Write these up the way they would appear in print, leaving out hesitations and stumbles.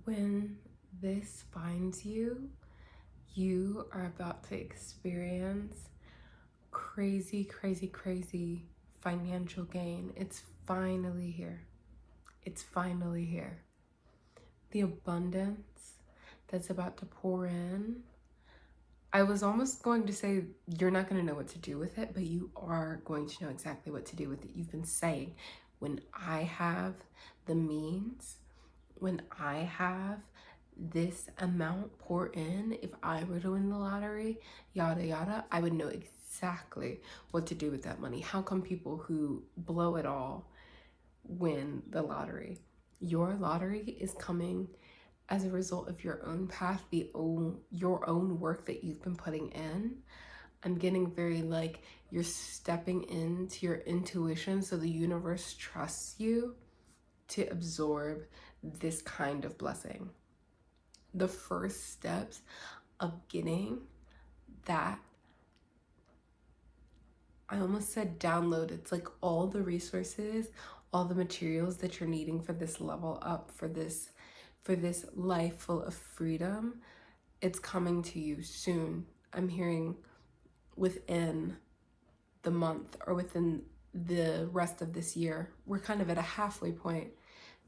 When this finds you, you are about to experience crazy, crazy, crazy financial gain. It's finally here. It's finally here. The abundance that's about to pour in. I was almost going to say you're not going to know what to do with it, but you are going to know exactly what to do with it. You've been saying, when I have the means, when I have this amount pour in, if I were to win the lottery, yada yada, I would know exactly what to do with that money. How come people who blow it all win the lottery? Your lottery is coming as a result of your own path, your own work that you've been putting in. I'm getting very like you're stepping into your intuition, so the universe trusts you to absorb this kind of blessing. The first steps of getting that, I almost said download. It's like all the resources, all the materials that you're needing for this level up, for this life full of freedom. It's coming to you soon. I'm hearing within the month or within the rest of this year. We're kind of at a halfway point,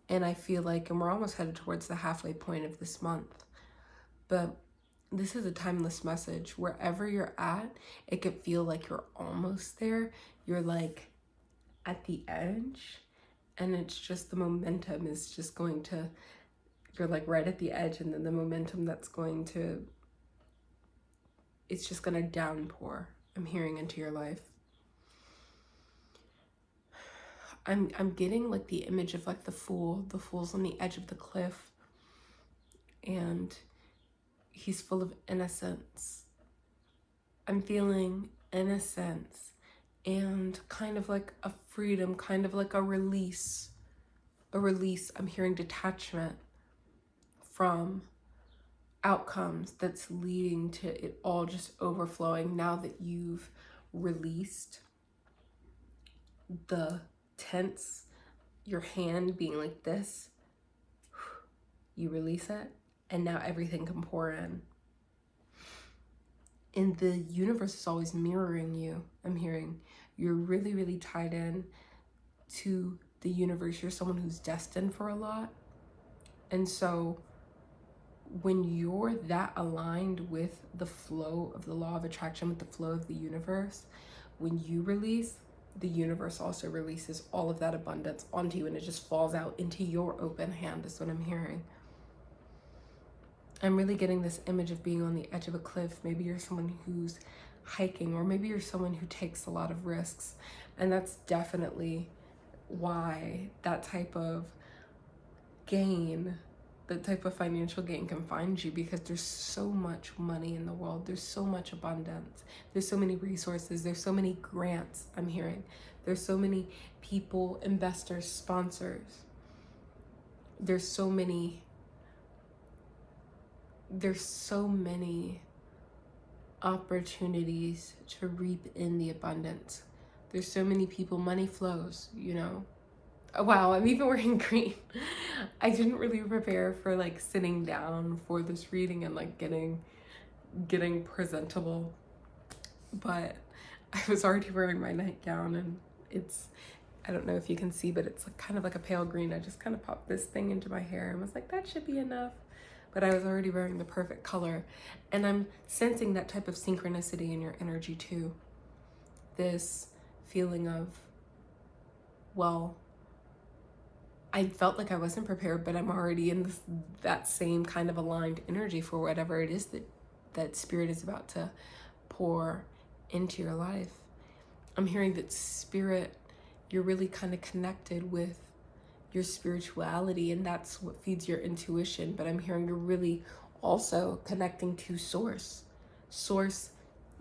and I feel like, and we're almost headed towards the halfway point of this month. But this is a timeless message. Wherever you're at, it could feel like you're almost there. You're like at the edge, and it's just the momentum is just going to, you're like right at the edge, and then the momentum that's going to, it's just going to downpour. I'm hearing into your life. I'm getting like the image of like the fool's on the edge of the cliff, and he's full of innocence. I'm feeling innocence and kind of like a freedom, kind of like a release. I'm hearing detachment from outcomes that's leading to it all just overflowing. Now that you've released the tense, your hand being like this, you release it, and now everything can pour in. And the universe is always mirroring you. I'm hearing you're really, really tied in to the universe. You're someone who's destined for a lot. And so when you're that aligned with the flow of the law of attraction, with the flow of the universe, when you release, the universe also releases all of that abundance onto you, and it just falls out into your open hand, is what I'm hearing. I'm really getting this image of being on the edge of a cliff. Maybe you're someone who's hiking, or maybe you're someone who takes a lot of risks. And that's definitely why that type of gain, that type of financial gain can find you, because there's so much money in the world. There's so much abundance. There's so many resources. There's so many grants, I'm hearing. There's so many people, investors, sponsors. There's so many opportunities to reap in the abundance. There's so many people, money flows, you know. Oh, wow, I'm even wearing green. I didn't really prepare for like sitting down for this reading and like getting presentable, but I was already wearing my nightgown, and it's, I don't know if you can see, but it's like kind of like a pale green. I just kind of popped this thing into my hair and was like, that should be enough. But I was already wearing the perfect color, and I'm sensing that type of synchronicity in your energy too. This feeling of, well, I felt like I wasn't prepared, but I'm already in that same kind of aligned energy for whatever it is that spirit is about to pour into your life. I'm hearing that spirit, you're really kind of connected with your spirituality, and that's what feeds your intuition. But I'm hearing you're really also connecting to source,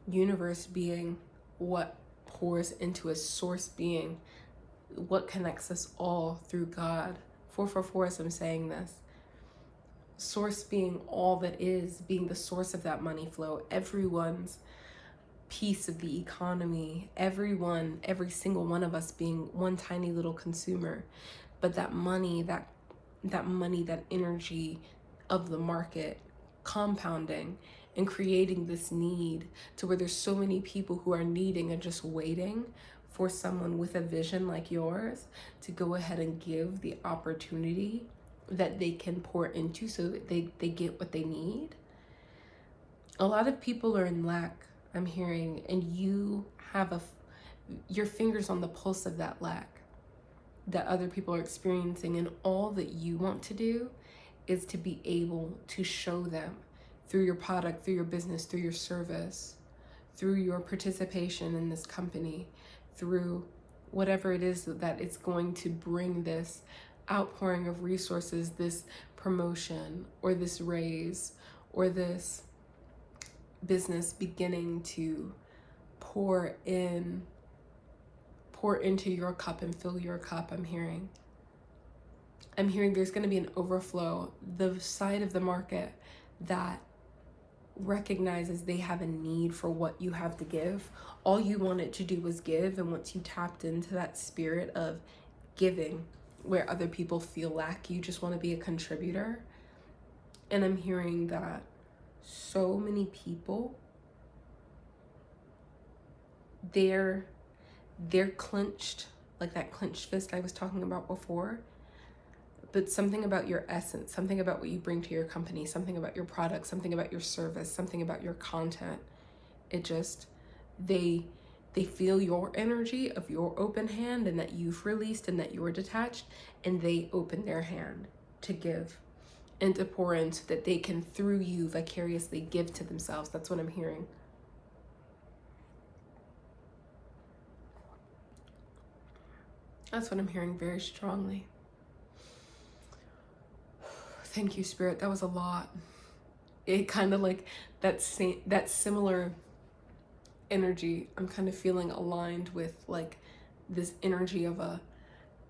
universe being what pours into us, source being what connects us all through God. 444 as I'm saying this. Source being all that is, being the source of that money flow, everyone's piece of the economy, every single one of us being one tiny little consumer. But that money, that energy, of the market compounding and creating this need to where there's so many people who are needing and just waiting for someone with a vision like yours to go ahead and give the opportunity that they can pour into so that they get what they need. A lot of people are in lack, I'm hearing, and you have your fingers on the pulse of that lack that other people are experiencing, and all that you want to do is to be able to show them through your product, through your business, through your service, through your participation in this company, through whatever it is that it's going to bring this outpouring of resources, this promotion or this raise or this business beginning to pour into your cup and fill your cup. I'm hearing there's going to be an overflow. The side of the market that recognizes they have a need for what you have to give. All you wanted to do was give, and once you tapped into that spirit of giving where other people feel lack, you just want to be a contributor. And I'm hearing that so many people, they're clenched, like that clenched fist I was talking about before. But something about your essence, something about what you bring to your company, something about your product, something about your service, something about your content, it just, they feel your energy of your open hand and that you've released and that you're detached, and they open their hand to give and to pour in so that they can, through you, vicariously give to themselves. That's what I'm hearing. That's what I'm hearing very strongly. Thank you, Spirit. That was a lot. It kind of like that similar energy I'm kind of feeling aligned with, like this energy of a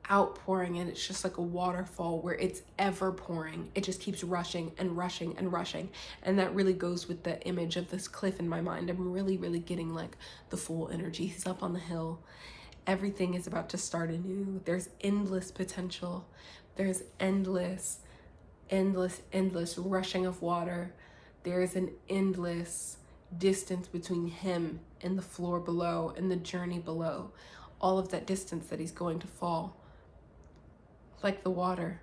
outpouring, and it's just like a waterfall where it's ever pouring. It just keeps rushing and rushing and rushing. And that really goes with the image of this cliff in my mind. I'm really, really getting like the full energy. He's up on the hill. Everything is about to start anew. There's endless potential. There's endless rushing of water. There's an endless distance between him and the floor below and the journey below. All of that distance that he's going to fall. Like the water.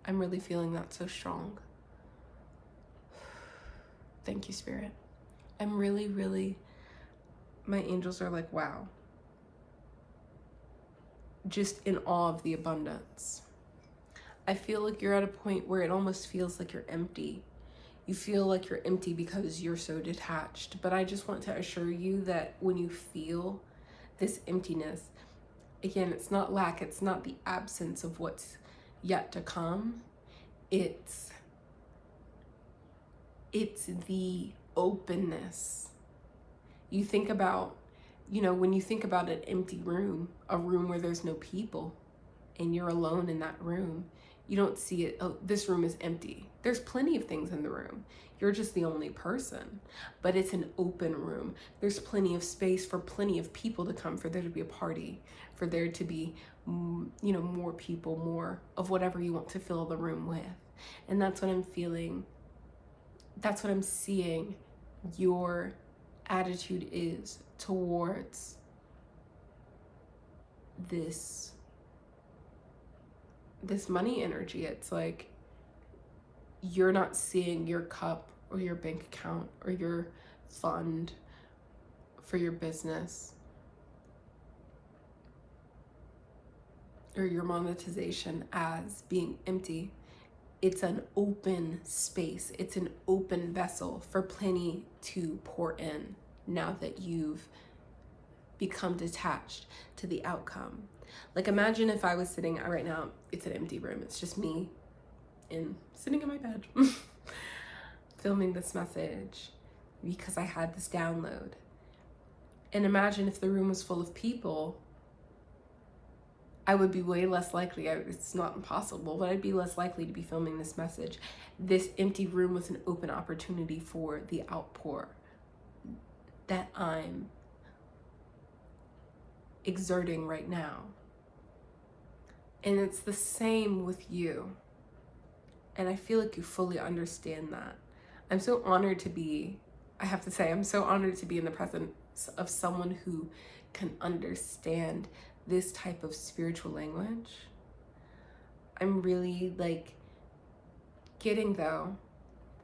I'm really feeling that so strong. Thank you, Spirit. I'm really, my angels are like, wow. Just in awe of the abundance. I feel like you're at a point where it almost feels like you're empty. You feel like you're empty because you're so detached. But I just want to assure you that when you feel this emptiness, again, it's not lack, it's not the absence of what's yet to come. It's the openness. You think about, when you think about an empty room, a room where there's no people, and you're alone in that room, you don't see it. Oh, this room is empty. There's plenty of things in the room. You're just the only person, but it's an open room. There's plenty of space for plenty of people to come, for there to be a party, for there to be, more people, more of whatever you want to fill the room with. And that's what I'm feeling. That's what I'm seeing your attitude is towards this money energy. It's like you're not seeing your cup or your bank account or your fund for your business or your monetization as being empty. It's an open space. It's an open vessel for plenty to pour in now that you've become detached to the outcome. Like, imagine if I was sitting right now, it's an empty room. It's just me sitting in my bed filming this message because I had this download. And imagine if the room was full of people, I would be way less likely, it's not impossible, but I'd be less likely to be filming this message. This empty room was an open opportunity for the outpour that I'm exerting right now. And it's the same with you. And I feel like you fully understand that. I'm so honored to be, I have to say, I'm so honored to be in the presence of someone who can understand this type of spiritual language. I'm really like getting though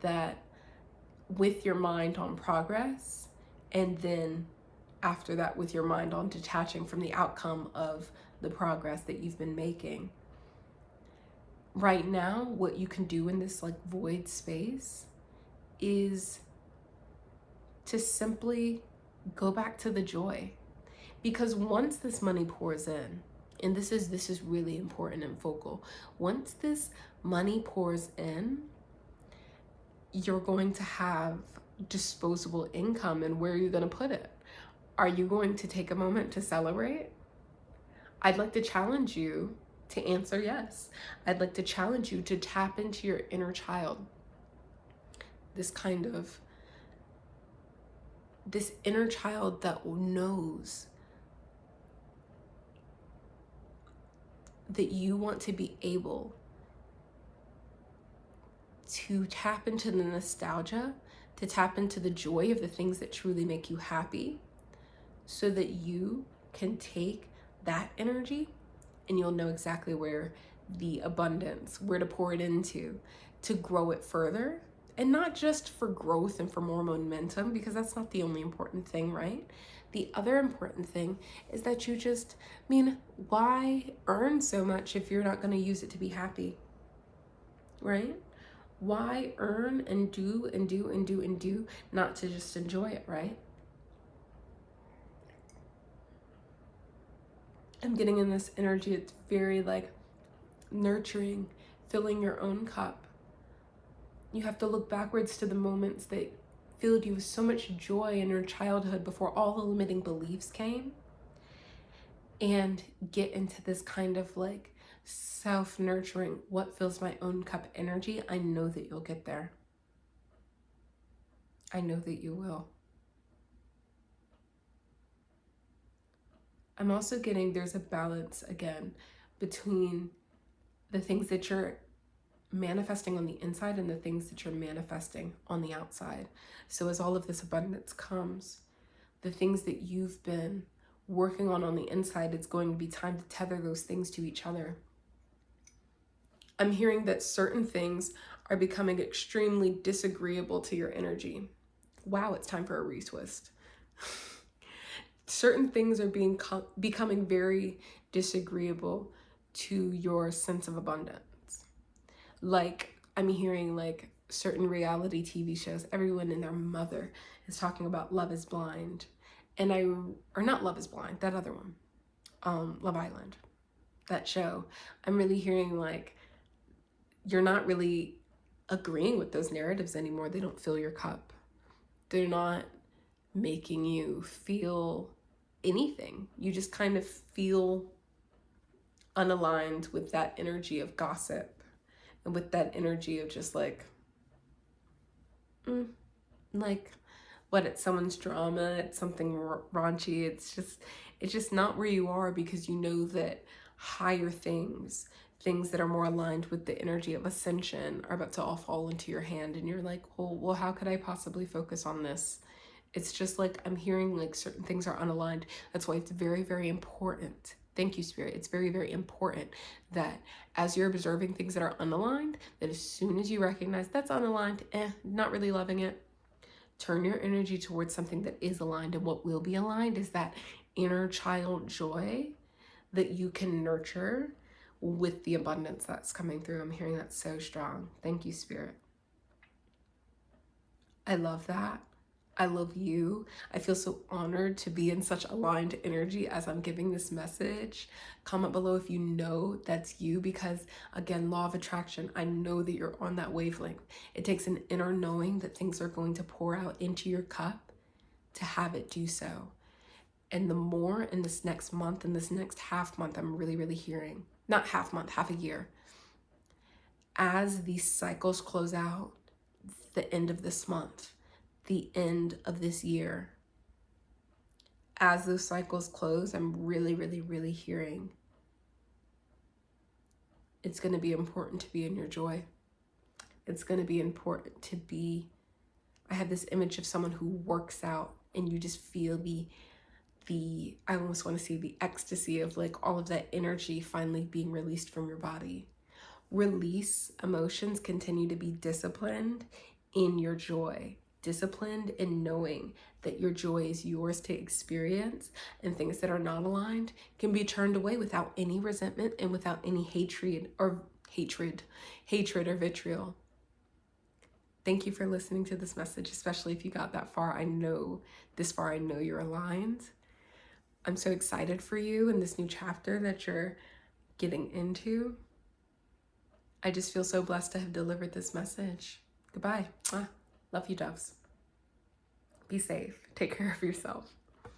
that with your mind on progress, and then after that with your mind on detaching from the outcome of the progress that you've been making. Right now, what you can do in this like void space is to simply go back to the joy. Because once this money pours in, and this is really important and focal, once this money pours in, you're going to have disposable income. And where are you going to put it? Are you going to take a moment to celebrate? I'd like to challenge you to answer yes. I'd like to challenge you to tap into your inner child. This inner child that knows that you want to be able to tap into the nostalgia, to tap into the joy of the things that truly make you happy, so that you can take that energy and you'll know exactly where the abundance, where to pour it into, to grow it further. And not just for growth and for more momentum, because that's not the only important thing, right? The other important thing is that why earn so much if you're not going to use it to be happy, right? Why earn and do and do and do and do, not to just enjoy it, right? I'm getting in this energy. It's very like nurturing, filling your own cup. You have to look backwards to the moments that filled you with so much joy in your childhood before all the limiting beliefs came, and get into this kind of like self-nurturing, what fills my own cup energy. I know that you'll get there. I know that you will. I'm also getting there's a balance again between the things that you're manifesting on the inside and the things that you're manifesting on the outside. So as all of this abundance comes, the things that you've been working on the inside, it's going to be time to tether those things to each other. I'm hearing that certain things are becoming extremely disagreeable to your energy. Wow, it's time for a retwist. Certain things are becoming very disagreeable to your sense of abundance. Like, I'm hearing like certain reality TV shows, everyone and their mother is talking about Love is Blind. Or not Love is Blind, that other one, Love Island, that show. I'm really hearing like, you're not really agreeing with those narratives anymore. They don't fill your cup. They're not making you feel anything. You just kind of feel unaligned with that energy of gossip and with that energy of just like, what, it's someone's drama, it's something raunchy. It's just not where you are, because you know that higher things that are more aligned with the energy of ascension are about to all fall into your hand. And you're like, well, how could I possibly focus on this? It's just like, I'm hearing like certain things are unaligned. That's why it's very, very important. Thank you, Spirit. It's very, very important that as you're observing things that are unaligned, that as soon as you recognize that's unaligned, not really loving it, turn your energy towards something that is aligned. And what will be aligned is that inner child joy that you can nurture with the abundance that's coming through. I'm hearing that so strong. Thank you, Spirit. I love that. I love you. I feel so honored to be in such aligned energy as I'm giving this message. Comment below if you know that's you, because again, law of attraction, I know that you're on that wavelength. It takes an inner knowing that things are going to pour out into your cup to have it do so. And the more in this next month, in this next half month, I'm really, really hearing, not half month, half a year, as these cycles close out, the end of this month, the end of this year, as those cycles close, I'm really, really, really hearing it's going to be important to be in your joy. It's going to be important to be, I have this image of someone who works out and you just feel I almost want to see the ecstasy of like all of that energy finally being released from your body. Release emotions, continue to be disciplined in your joy, disciplined in knowing that your joy is yours to experience, and things that are not aligned can be turned away without any resentment and without any hatred or vitriol. Thank you for listening to this message, especially if you got that far. I know you're aligned. I'm so excited for you in this new chapter that you're getting into. I just feel so blessed to have delivered this message. Goodbye. Love you, doves. Be safe. Take care of yourself.